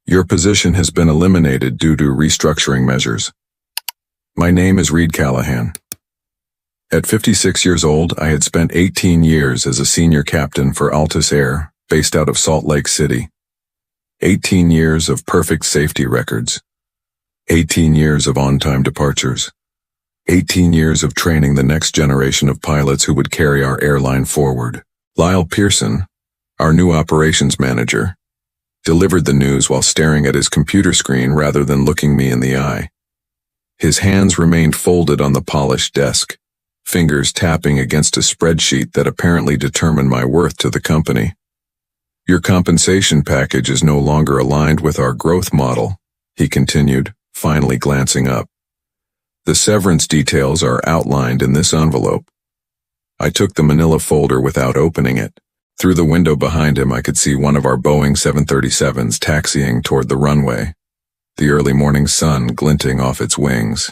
Your position has been eliminated due to restructuring measures. My name is Reed Callahan. At 56 years old, I had spent 18 years as a senior captain for Altus Air, based out of Salt Lake City. 18 years of perfect safety records. 18 years of on-time departures. 18 years of training the next generation of pilots who would carry our airline forward. Lyle Pearson, our new operations manager, delivered the news while staring at his computer screen rather than looking me in the eye. His hands remained folded on the polished desk, fingers tapping against a spreadsheet that apparently determined my worth to the company. Your compensation package is no longer aligned with our growth model, he continued, finally glancing up. The severance details are outlined in this envelope. I took the manila folder without opening it. Through the window behind him, I could see one of our Boeing 737s taxiing toward the runway, the early morning sun glinting off its wings.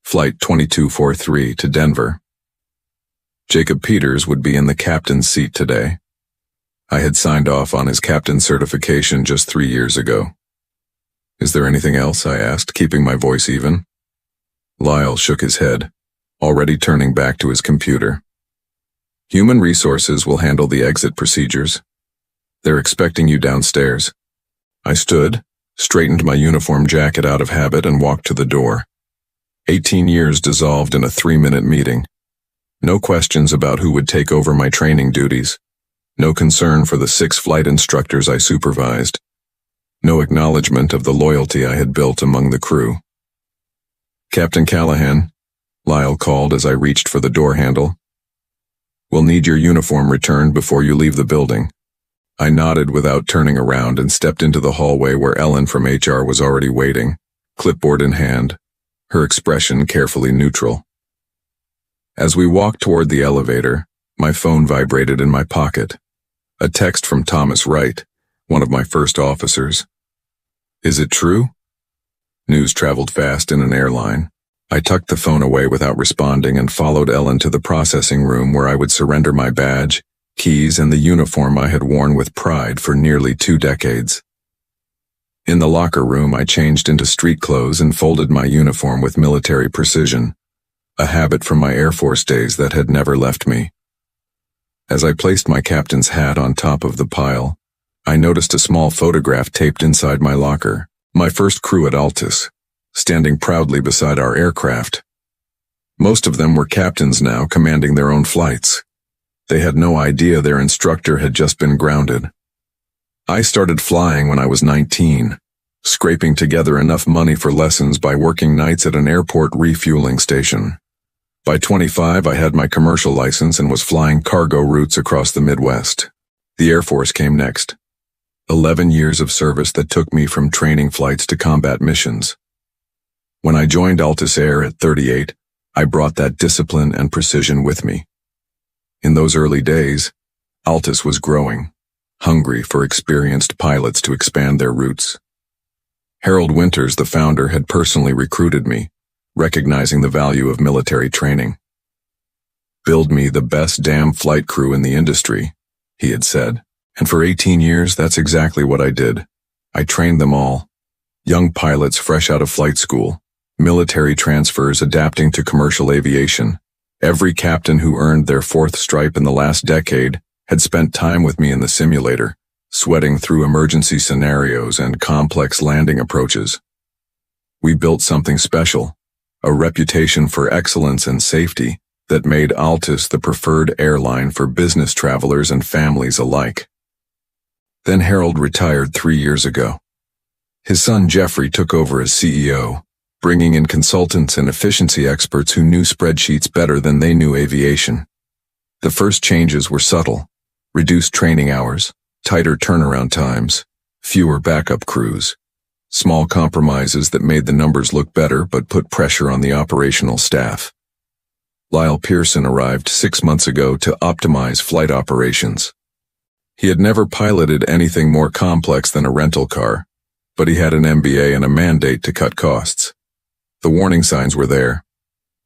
Flight 2243 to Denver. Jacob Peters would be in the captain's seat today. I had signed off on his captain certification just 3 years ago. Is there anything else? I asked, keeping my voice even. Lyle shook his head, already turning back to his computer. Human Resources will handle the exit procedures. They're expecting you downstairs. I stood, straightened my uniform jacket out of habit, and walked to the door. 18 years dissolved in a 3-minute meeting. No questions about who would take over my training duties. No concern for the 6 flight instructors I supervised. No acknowledgement of the loyalty I had built among the crew. Captain Callahan, Lyle called as I reached for the door handle. We'll need your uniform returned before you leave the building. I nodded without turning around and stepped into the hallway where Ellen from HR was already waiting, clipboard in hand, her expression carefully neutral. As we walked toward the elevator, my phone vibrated in my pocket. A text from Thomas Wright, one of my first officers. Is it true? News traveled fast in an airline. I tucked the phone away without responding and followed Ellen to the processing room where I would surrender my badge, keys, and the uniform I had worn with pride for nearly 2 decades. In the locker room, I changed into street clothes and folded my uniform with military precision, a habit from my Air Force days that had never left me. As I placed my captain's hat on top of the pile, I noticed a small photograph taped inside my locker, my first crew at Altus, standing proudly beside our aircraft. Most of them were captains now, commanding their own flights. They had no idea their instructor had just been grounded. I started flying when I was 19, scraping together enough money for lessons by working nights at an airport refueling station. By 25, I had my commercial license and was flying cargo routes across the Midwest. The Air Force came next. 11 years of service that took me from training flights to combat missions. When I joined Altus Air at 38, I brought that discipline and precision with me. In those early days, Altus was growing, hungry for experienced pilots to expand their routes. Harold Winters, the founder, had personally recruited me, recognizing the value of military training. Build me the best damn flight crew in the industry, he had said. And for 18 years, that's exactly what I did. I trained them all. Young pilots fresh out of flight school, military transfers adapting to commercial aviation. Every captain who earned their 4th stripe in the last decade had spent time with me in the simulator, sweating through emergency scenarios and complex landing approaches. We built something special, a reputation for excellence and safety that made Altus the preferred airline for business travelers and families alike. Then Harold retired 3 years ago. His son Jeffrey took over as CEO, bringing in consultants and efficiency experts who knew spreadsheets better than they knew aviation. The first changes were subtle: reduced training hours, tighter turnaround times, fewer backup crews, small compromises that made the numbers look better but put pressure on the operational staff. Lyle Pearson arrived 6 months ago to optimize flight operations. He had never piloted anything more complex than a rental car, but he had an MBA and a mandate to cut costs. The warning signs were there.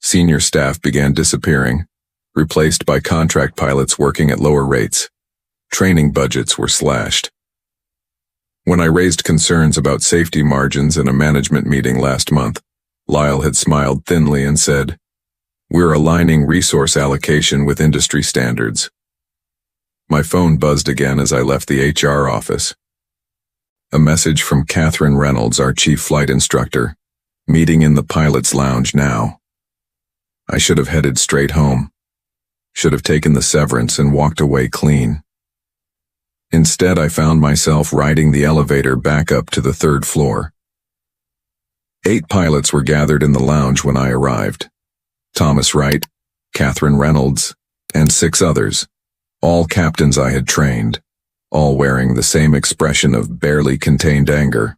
Senior staff began disappearing, replaced by contract pilots working at lower rates. Training budgets were slashed. When I raised concerns about safety margins in a management meeting last month, Lyle had smiled thinly and said, "We're aligning resource allocation with industry standards." My phone buzzed again as I left the HR office. A message from Catherine Reynolds, our chief flight instructor. "Meeting in the pilot's lounge now." I should have headed straight home. Should have taken the severance and walked away clean. Instead, I found myself riding the elevator back up to the 3rd floor. 8 pilots were gathered in the lounge when I arrived. Thomas Wright, Catherine Reynolds, and 6 others, all captains I had trained, all wearing the same expression of barely contained anger.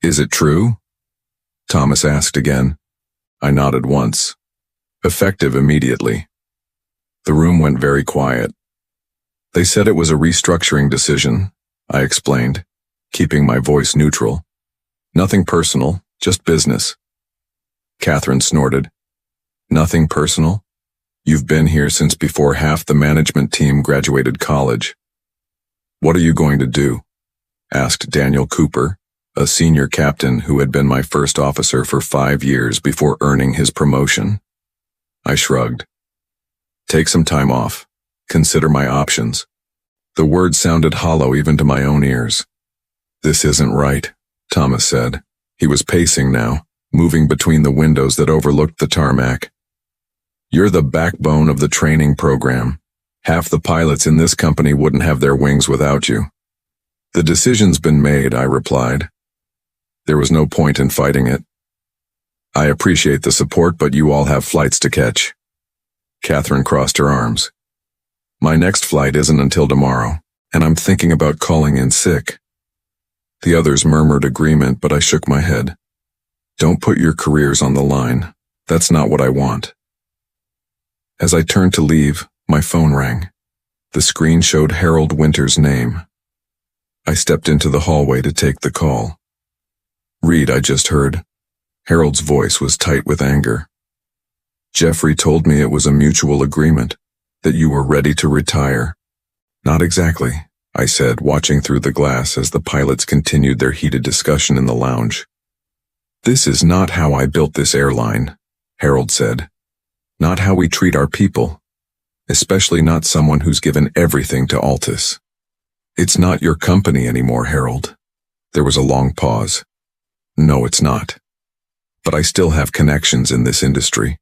"Is it true?" Thomas asked again. I nodded once. Effective immediately. The room went very quiet. "They said it was a restructuring decision," I explained, keeping my voice neutral. "Nothing personal, just business." Catherine snorted. "Nothing personal? You've been here since before half the management team graduated college." "What are you going to do?" asked Daniel Cooper, a senior captain who had been my first officer for 5 years before earning his promotion. I shrugged. "Take some time off. Consider my options." The words sounded hollow even to my own ears. "This isn't right," Thomas said. He was pacing now, moving between the windows that overlooked the tarmac. "You're the backbone of the training program. Half the pilots in this company wouldn't have their wings without you." "The decision's been made," I replied. There was no point in fighting it. "I appreciate the support, but you all have flights to catch." Catherine crossed her arms. "My next flight isn't until tomorrow, and I'm thinking about calling in sick." The others murmured agreement, but I shook my head. "Don't put your careers on the line. That's not what I want." As I turned to leave, my phone rang. The screen showed Harold Winter's name. I stepped into the hallway to take the call. "Reed, I just heard." Harold's voice was tight with anger. "Jeffrey told me it was a mutual agreement, that you were ready to retire." "Not exactly," I said, watching through the glass as the pilots continued their heated discussion in the lounge. "This is not how I built this airline," Harold said. "Not how we treat our people, especially not someone who's given everything to Altus." "It's not your company anymore, Harold." There was a long pause. "No, it's not. But I still have connections in this industry.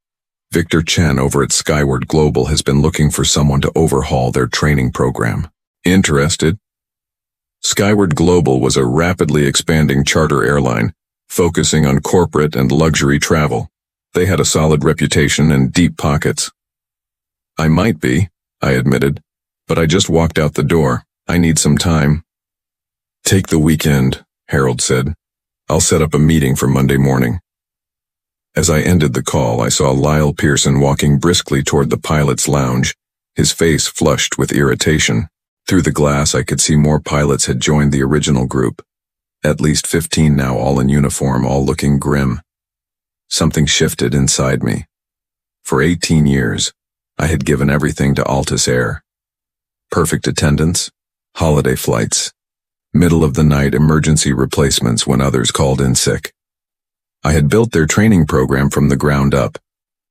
Victor Chen over at Skyward Global has been looking for someone to overhaul their training program. Interested?" Skyward Global was a rapidly expanding charter airline, focusing on corporate and luxury travel. They had a solid reputation and deep pockets. "I might be," I admitted, "but I just walked out the door. I need some time." "Take the weekend," Harold said. "I'll set up a meeting for Monday morning." As I ended the call, I saw Lyle Pearson walking briskly toward the pilot's lounge, his face flushed with irritation. Through the glass, I could see more pilots had joined the original group. At least 15 now, all in uniform, all looking grim. Something shifted inside me. For 18 years, I had given everything to Altus Air. Perfect attendance, holiday flights, middle-of-the-night emergency replacements when others called in sick. I had built their training program from the ground up,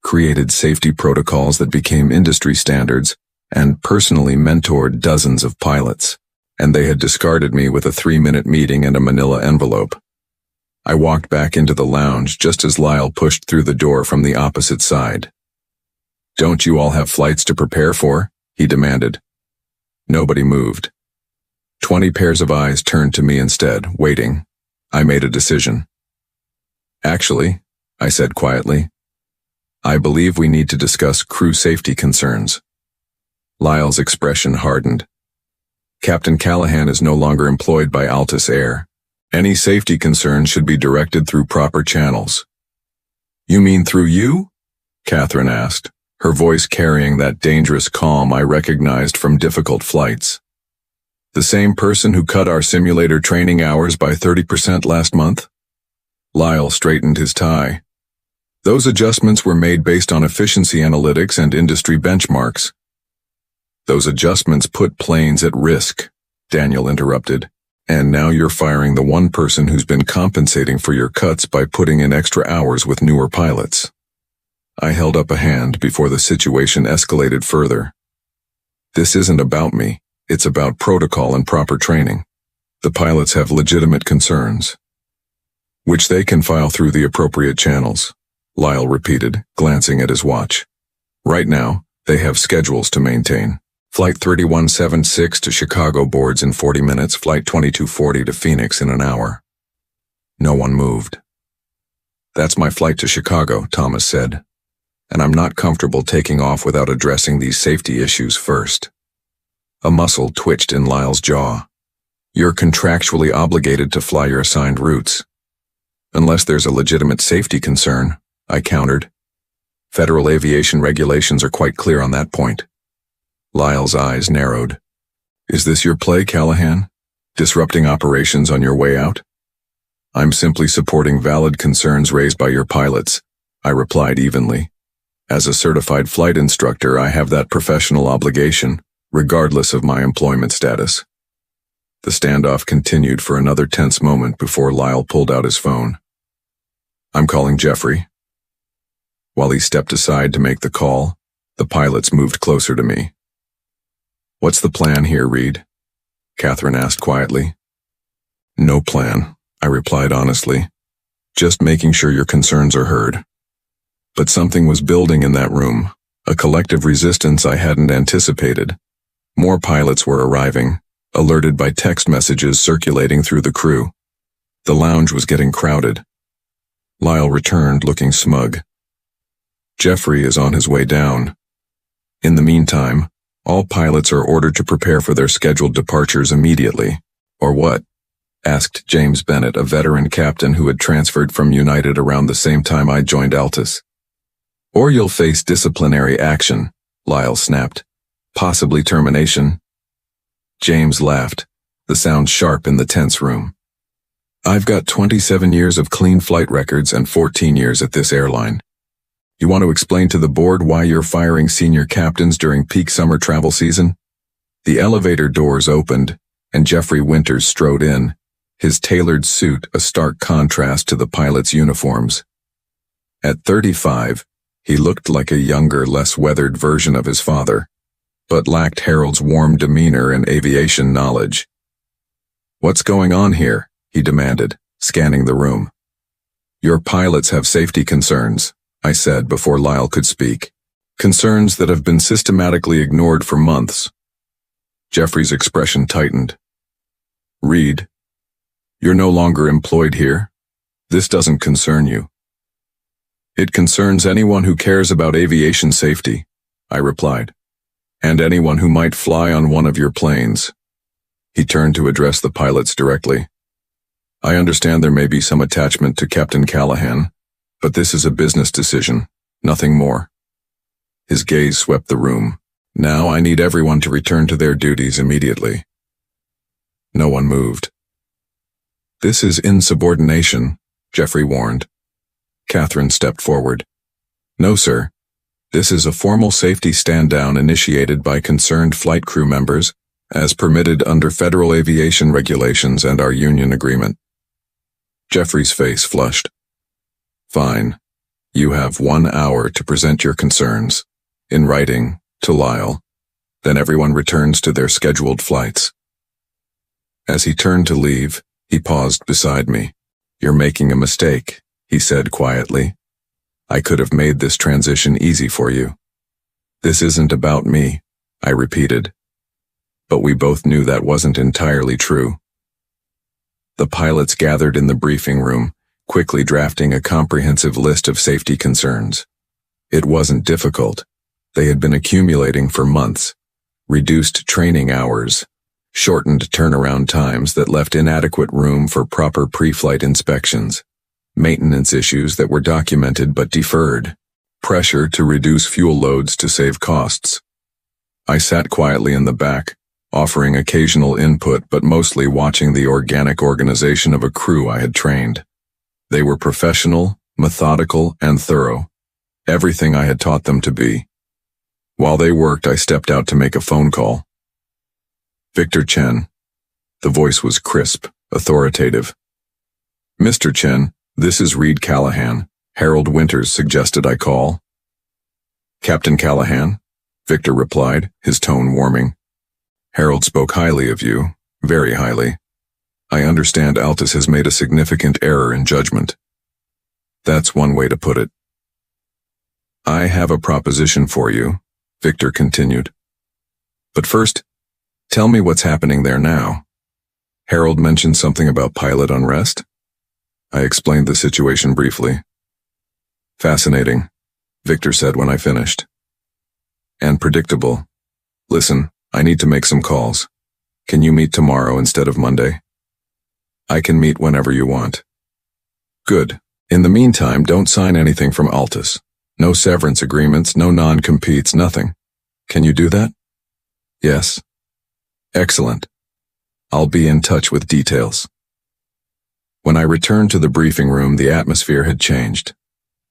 created safety protocols that became industry standards, and personally mentored dozens of pilots. And they had discarded me with a 3-minute meeting and a manila envelope. I walked back into the lounge just as Lyle pushed through the door from the opposite side. "Don't you all have flights to prepare for?" he demanded. Nobody moved. 20 pairs of eyes turned to me instead, waiting. I made a decision. "Actually," I said quietly, "I believe we need to discuss crew safety concerns." Lyle's expression hardened. "Captain Callahan is no longer employed by Altus Air. Any safety concerns should be directed through proper channels." "You mean through you?" Catherine asked, her voice carrying that dangerous calm I recognized from difficult flights. "The same person who cut our simulator training hours by 30% last month?" Lyle straightened his tie. "Those adjustments were made based on efficiency analytics and industry benchmarks." "Those adjustments put planes at risk," Daniel interrupted. And now you're firing the one person who's been compensating for your cuts by putting in extra hours with newer pilots. I held up a hand before the situation escalated further. This isn't about me, it's about protocol and proper training. The pilots have legitimate concerns, which they can file through the appropriate channels, Lyle repeated, glancing at his watch. Right now, they have schedules to maintain. Flight 3176 to Chicago boards in 40 minutes, Flight 2240 to Phoenix in an hour. No one moved. That's my flight to Chicago, Thomas said, and I'm not comfortable taking off without addressing these safety issues first. A muscle twitched in Lyle's jaw. You're contractually obligated to fly your assigned routes. Unless there's a legitimate safety concern, I countered. Federal aviation regulations are quite clear on that point. Lyle's eyes narrowed. Is this your play, Callahan? Disrupting operations on your way out? I'm simply supporting valid concerns raised by your pilots, I replied evenly. As a certified flight instructor, I have that professional obligation, regardless of my employment status. The standoff continued for another tense moment before Lyle pulled out his phone. I'm calling Jeffrey. While he stepped aside to make the call, the pilots moved closer to me. What's the plan here, Reed? Catherine asked quietly. No plan, I replied honestly. Just making sure your concerns are heard. But something was building in that room, a collective resistance I hadn't anticipated. More pilots were arriving, alerted by text messages circulating through the crew. The lounge was getting crowded. Lyle returned looking smug. Jeffrey is on his way down. In the meantime, all pilots are ordered to prepare for their scheduled departures immediately. Or what? Asked James Bennett, a veteran captain who had transferred from United around the same time I joined Altus. Or you'll face disciplinary action, Lyle snapped. Possibly termination. James laughed, the sound sharp in the tense room. I've got 27 years of clean flight records and 14 years at this airline. You want to explain to the board why you're firing senior captains during peak summer travel season? The elevator doors opened, and Jeffrey Winters strode in, his tailored suit a stark contrast to the pilots' uniforms. At 35, he looked like a younger, less weathered version of his father, but lacked Harold's warm demeanor and aviation knowledge. What's going on here? He demanded, scanning the room. Your pilots have safety concerns, I said before Lyle could speak. Concerns that have been systematically ignored for months. Jeffrey's expression tightened. Reed, you're no longer employed here. This doesn't concern you. It concerns anyone who cares about aviation safety, I replied, and anyone who might fly on one of your planes. He turned to address the pilots directly. I understand there may be some attachment to Captain Callahan, but this is a business decision, nothing more. His gaze swept the room. Now I need everyone to return to their duties immediately. No one moved. This is insubordination, Jeffrey warned. Catherine stepped forward. No, sir. This is a formal safety stand-down initiated by concerned flight crew members, as permitted under federal aviation regulations and our union agreement. Jeffrey's face flushed. Fine. You have 1 hour to present your concerns, in writing, to Lyle. Then everyone returns to their scheduled flights. As he turned to leave, he paused beside me. You're making a mistake, he said quietly. I could have made this transition easy for you. This isn't about me, I repeated. But we both knew that wasn't entirely true. The pilots gathered in the briefing room, quickly drafting a comprehensive list of safety concerns. It wasn't difficult. They had been accumulating for months. Reduced training hours, shortened turnaround times that left inadequate room for proper pre-flight inspections, maintenance issues that were documented but deferred, pressure to reduce fuel loads to save costs. I sat quietly in the back, offering occasional input but mostly watching the organic organization of a crew I had trained. They were professional, methodical, and thorough, everything I had taught them to be. While they worked, I stepped out to make a phone call. Victor Chen. The voice was crisp, authoritative. "Mr. Chen, this is Reed Callahan. Harold Winters suggested I call." "Captain Callahan?" Victor replied, his tone warming. "Harold spoke highly of you, very highly. I understand Altus has made a significant error in judgment." "That's one way to put it." "I have a proposition for you," Victor continued. "But first, tell me what's happening there now." "Harold mentioned something about pilot unrest?" I explained the situation briefly. "Fascinating," Victor said when I finished. "And predictable. Listen, I need to make some calls. Can you meet tomorrow instead of Monday?" "I can meet whenever you want." "Good. In the meantime, don't sign anything from Altus. No severance agreements, no non-competes, nothing. Can you do that?" "Yes." "Excellent. I'll be in touch with details." When I returned to the briefing room, the atmosphere had changed.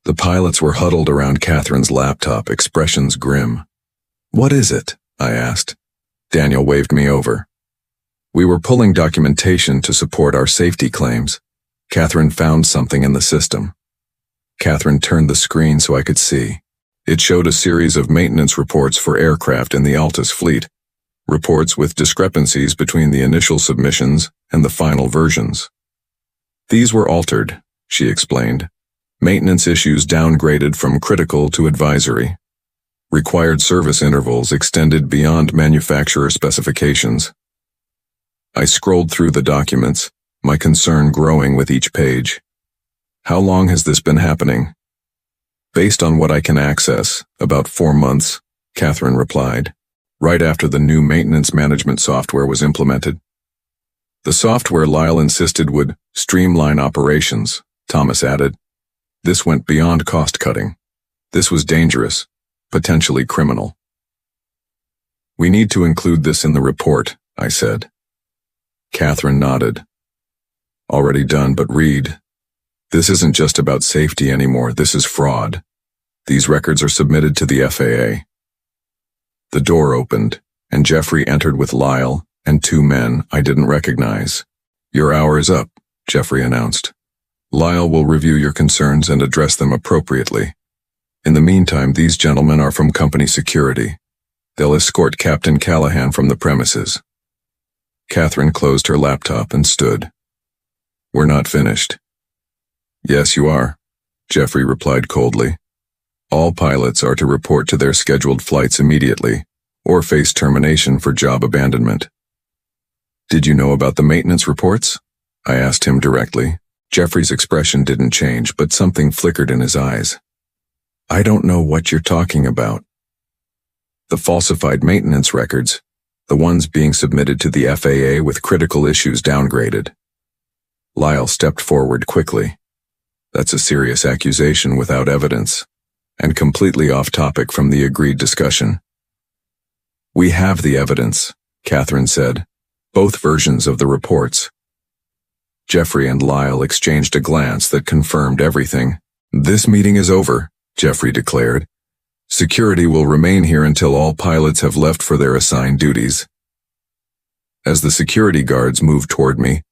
The pilots were huddled around Catherine's laptop, expressions grim. "What is it?" I asked. Daniel waved me over. "We were pulling documentation to support our safety claims. Catherine found something in the system." Catherine turned the screen so I could see. It showed a series of maintenance reports for aircraft in the Altus fleet, reports with discrepancies between the initial submissions and the final versions. "These were altered," she explained. "Maintenance issues downgraded from critical to advisory. Required service intervals extended beyond manufacturer specifications." I scrolled through the documents, my concern growing with each page. "How long has this been happening?" "Based on what I can access, about 4 months," Catherine replied, "right after the new maintenance management software was implemented." "The software Lyle insisted would streamline operations," Thomas added. "This went beyond cost-cutting. This was dangerous, potentially criminal." "We need to include this in the report," I said. Catherine nodded. "Already done, but Reed, this isn't just about safety anymore, this is fraud. These records are submitted to the FAA." The door opened, and Jeffrey entered with Lyle and 2 men I didn't recognize. "Your hour is up," Jeffrey announced. "Lyle will review your concerns and address them appropriately. In the meantime, these gentlemen are from company security. They'll escort Captain Callahan from the premises." Catherine closed her laptop and stood. "We're not finished." "Yes, you are," Jeffrey replied coldly. "All pilots are to report to their scheduled flights immediately, or face termination for job abandonment." "Did you know about the maintenance reports?" I asked him directly. Jeffrey's expression didn't change, but something flickered in his eyes. "I don't know what you're talking about." "The falsified maintenance records, the ones being submitted to the FAA with critical issues downgraded." Lyle stepped forward quickly. "That's a serious accusation without evidence, and completely off topic from the agreed discussion." "We have the evidence," Catherine said. "Both versions of the reports." Jeffrey and Lyle exchanged a glance that confirmed everything. "This meeting is over," Jeffrey declared. "Security will remain here until all pilots have left for their assigned duties." As the security guards moved toward me,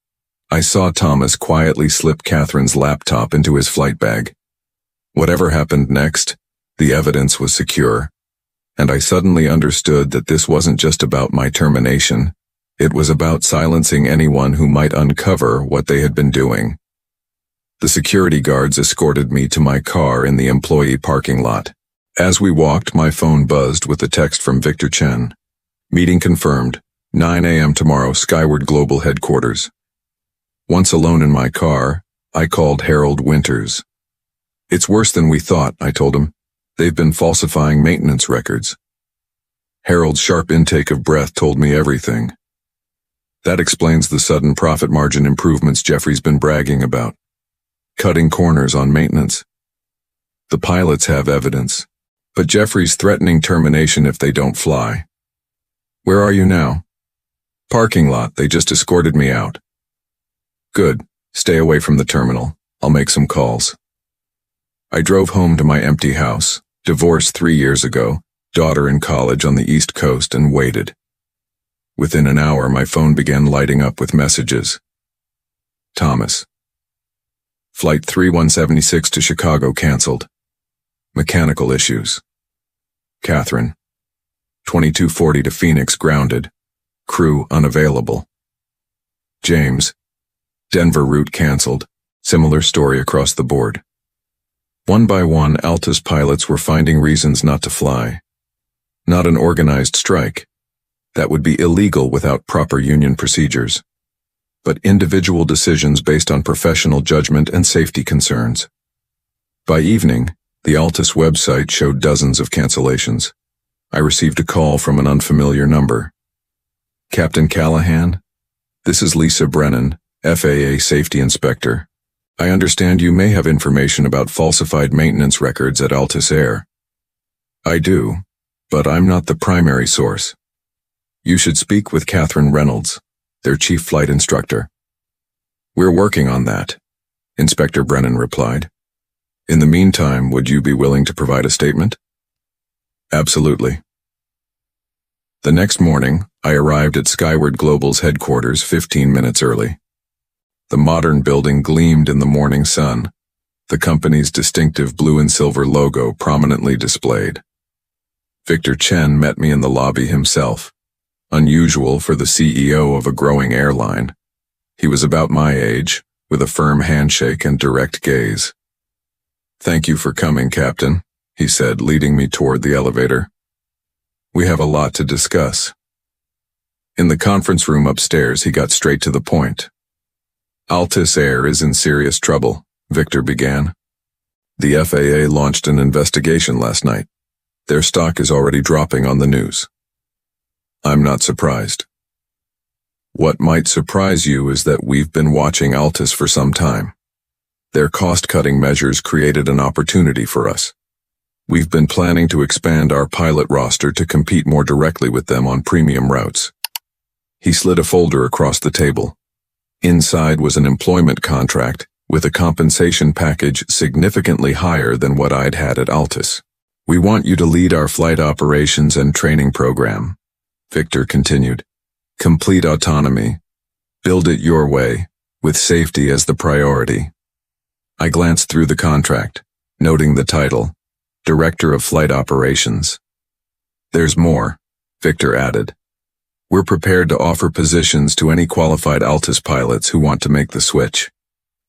I saw Thomas quietly slip Catherine's laptop into his flight bag. Whatever happened next, the evidence was secure, and I suddenly understood that this wasn't just about my termination. It was about silencing anyone who might uncover what they had been doing. The security guards escorted me to my car in the employee parking lot. As we walked, my phone buzzed with a text from Victor Chen. "Meeting confirmed, 9 a.m. tomorrow, Skyward Global Headquarters." Once alone in my car, I called Harold Winters. "It's worse than we thought," I told him. "They've been falsifying maintenance records." Harold's sharp intake of breath told me everything. "That explains the sudden profit margin improvements Jeffrey's been bragging about. Cutting corners on maintenance. The pilots have evidence, but Jeffrey's threatening termination if they don't fly." "Where are you now?" "Parking lot, they just escorted me out." "Good, stay away from the terminal. I'll make some calls." I drove home to my empty house, divorced 3 years ago, daughter in college on the East Coast, and waited. Within an hour, my phone began lighting up with messages. Thomas. Flight 3176 to Chicago canceled. Mechanical issues. Catherine. 2240 to Phoenix grounded. Crew unavailable. James. Denver route canceled. Similar story across the board. One by one, Altus pilots were finding reasons not to fly. Not an organized strike. That would be illegal without proper union procedures. But individual decisions based on professional judgment and safety concerns. By evening, the Altus website showed dozens of cancellations. I received a call from an unfamiliar number. Captain Callahan? This is Lisa Brennan, FAA Safety Inspector. I understand you may have information about falsified maintenance records at Altus Air. I do, but I'm not the primary source. You should speak with Catherine Reynolds, their chief flight instructor. We're working on that, Inspector Brennan replied. In the meantime, would you be willing to provide a statement? Absolutely. The next morning, I arrived at Skyward Global's headquarters 15 minutes early. The modern building gleamed in the morning sun, the company's distinctive blue and silver logo prominently displayed. Victor Chen met me in the lobby himself, unusual for the CEO of a growing airline. He was about my age, with a firm handshake and direct gaze. Thank you for coming, Captain, he said, leading me toward the elevator. We have a lot to discuss. In the conference room upstairs, he got straight to the point. Altus Air is in serious trouble, Victor began. The FAA launched an investigation last night. Their stock is already dropping on the news. I'm not surprised. What might surprise you is that we've been watching Altus for some time. Their cost-cutting measures created an opportunity for us. We've been planning to expand our pilot roster to compete more directly with them on premium routes. He slid a folder across the table. Inside was an employment contract with a compensation package significantly higher than what I'd had at Altus. We want you to lead our flight operations and training program, Victor continued. Complete autonomy. Build it your way, with safety as the priority. I glanced through the contract, noting the title, Director of Flight Operations. There's more, Victor added. We're prepared to offer positions to any qualified Altus pilots who want to make the switch.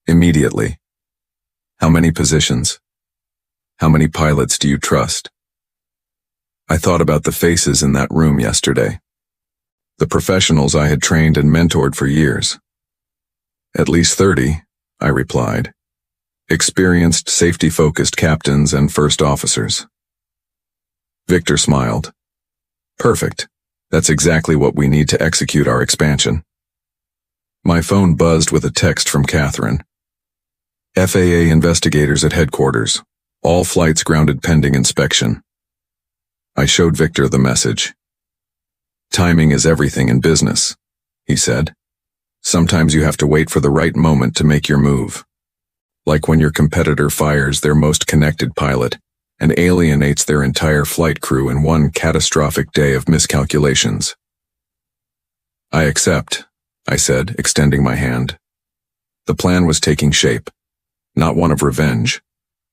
Immediately. How many positions? How many pilots do you trust? I thought about the faces in that room yesterday. The professionals I had trained and mentored for years. At least 30, I replied. Experienced, safety-focused captains and first officers. Victor smiled. Perfect. That's exactly what we need to execute our expansion. My phone buzzed with a text from Catherine. FAA investigators at headquarters. All flights grounded pending inspection. I showed Victor the message. Timing is everything in business, he said. Sometimes you have to wait for the right moment to make your move. Like when your competitor fires their most connected pilot and alienates their entire flight crew in one catastrophic day of miscalculations. I accept, I said, extending my hand. The plan was taking shape, not one of revenge,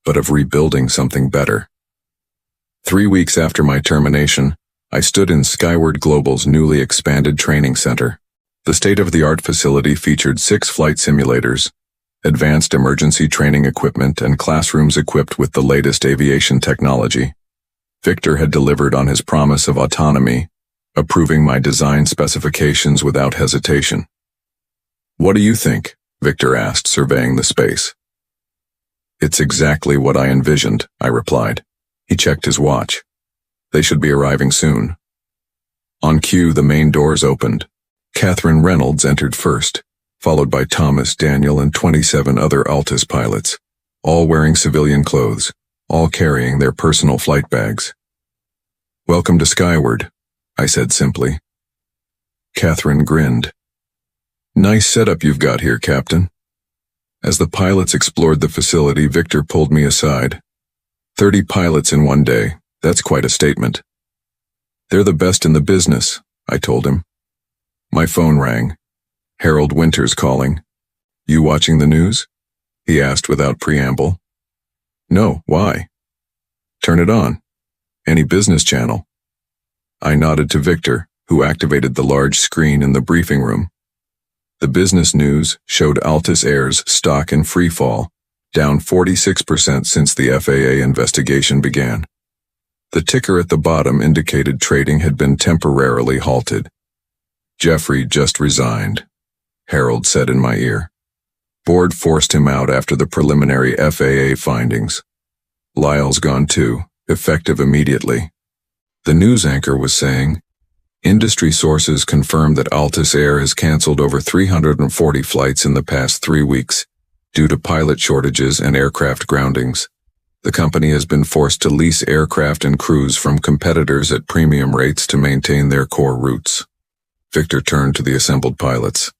but of rebuilding something better. 3 weeks after my termination, I stood in Skyward Global's newly expanded training center. The state-of-the-art facility featured 6 flight simulators, advanced emergency training equipment, and classrooms equipped with the latest aviation technology. Victor had delivered on his promise of autonomy, approving my design specifications without hesitation. What do you think? Victor asked, surveying the space. It's exactly what I envisioned, I replied. He checked his watch. They should be arriving soon. On cue, the main doors opened. Catherine Reynolds entered first, followed by Thomas, Daniel, and 27 other Altus pilots, all wearing civilian clothes, all carrying their personal flight bags. Welcome to Skyward, I said simply. Catherine grinned. Nice setup you've got here, Captain. As the pilots explored the facility, Victor pulled me aside. 30 pilots in one day, that's quite a statement. They're the best in the business, I told him. My phone rang. Harold Winters calling. You watching the news? He asked without preamble. No, why? Turn it on. Any business channel. I nodded to Victor, who activated the large screen in the briefing room. The business news showed Altus Air's stock in free fall, down 46% since the FAA investigation began. The ticker at the bottom indicated trading had been temporarily halted. Jeffrey just resigned, Harold said in my ear. Board forced him out after the preliminary FAA findings. Lyle's gone too, effective immediately. The news anchor was saying, industry sources confirm that Altus Air has canceled over 340 flights in the past 3 weeks due to pilot shortages and aircraft groundings. The company has been forced to lease aircraft and crews from competitors at premium rates to maintain their core routes. Victor turned to the assembled pilots.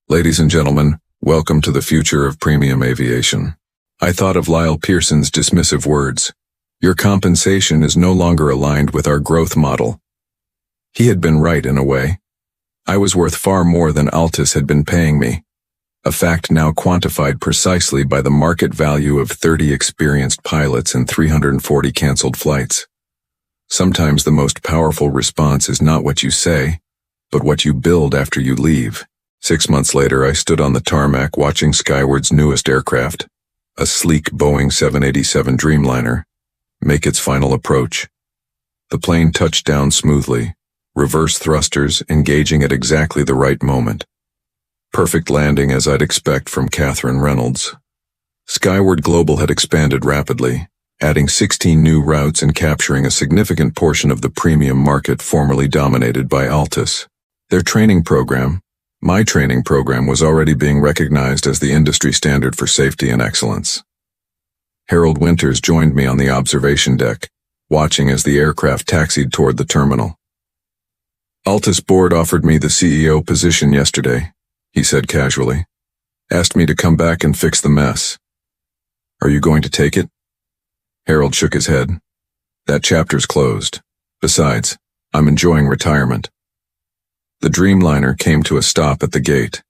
Ladies and gentlemen, welcome to the future of premium aviation. I thought of Lyle Pearson's dismissive words. Your compensation is no longer aligned with our growth model. He had been right in a way. I was worth far more than Altus had been paying me, a fact now quantified precisely by the market value of 30 experienced pilots and 340 canceled flights. Sometimes the most powerful response is not what you say, but what you build after you leave. 6 months later, I stood on the tarmac watching Skyward's newest aircraft, a sleek Boeing 787 Dreamliner, make its final approach. The plane touched down smoothly, reverse thrusters engaging at exactly the right moment. Perfect landing as I'd expect from Catherine Reynolds. Skyward Global had expanded rapidly, adding 16 new routes and capturing a significant portion of the premium market formerly dominated by Altus. Their training program, my training program, was already being recognized as the industry standard for safety and excellence. Harold Winters joined me on the observation deck, watching as the aircraft taxied toward the terminal. Altus board offered me the CEO position yesterday, he said casually. Asked me to come back and fix the mess. Are you going to take it? Harold shook his head. That chapter's closed. Besides, I'm enjoying retirement. The Dreamliner came to a stop at the gate.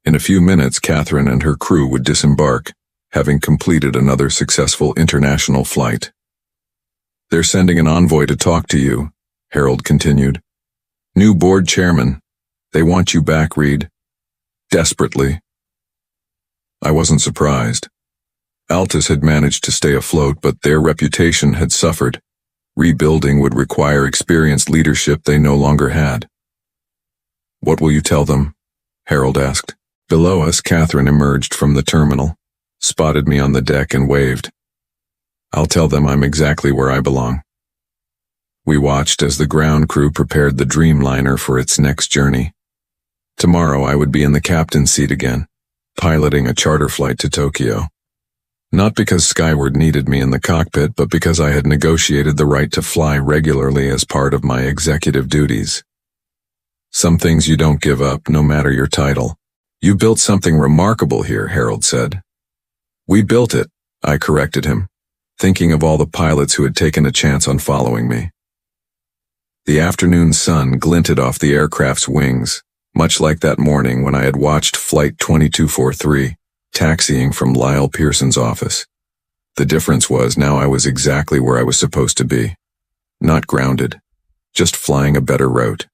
In a few minutes, Catherine and her crew would disembark, having completed another successful international flight. They're sending an envoy to talk to you, Harold continued. New board chairman. They want you back, Reed. Desperately. I wasn't surprised. Altus had managed to stay afloat, but their reputation had suffered. Rebuilding would require experienced leadership they no longer had. What will you tell them? Harold asked. Below us, Catherine emerged from the terminal, spotted me on the deck and waved. I'll tell them I'm exactly where I belong. We watched as the ground crew prepared the Dreamliner for its next journey. Tomorrow I would be in the captain's seat again, piloting a charter flight to Tokyo. Not because Skyward needed me in the cockpit, but because I had negotiated the right to fly regularly as part of my executive duties. Some things you don't give up, no matter your title. You built something remarkable here, Harold said. We built it, I corrected him, thinking of all the pilots who had taken a chance on following me. The afternoon sun glinted off the aircraft's wings, much like that morning when I had watched Flight 2243, taxiing from Lyle Pearson's office. The difference was now I was exactly where I was supposed to be. Not grounded, just flying a better route.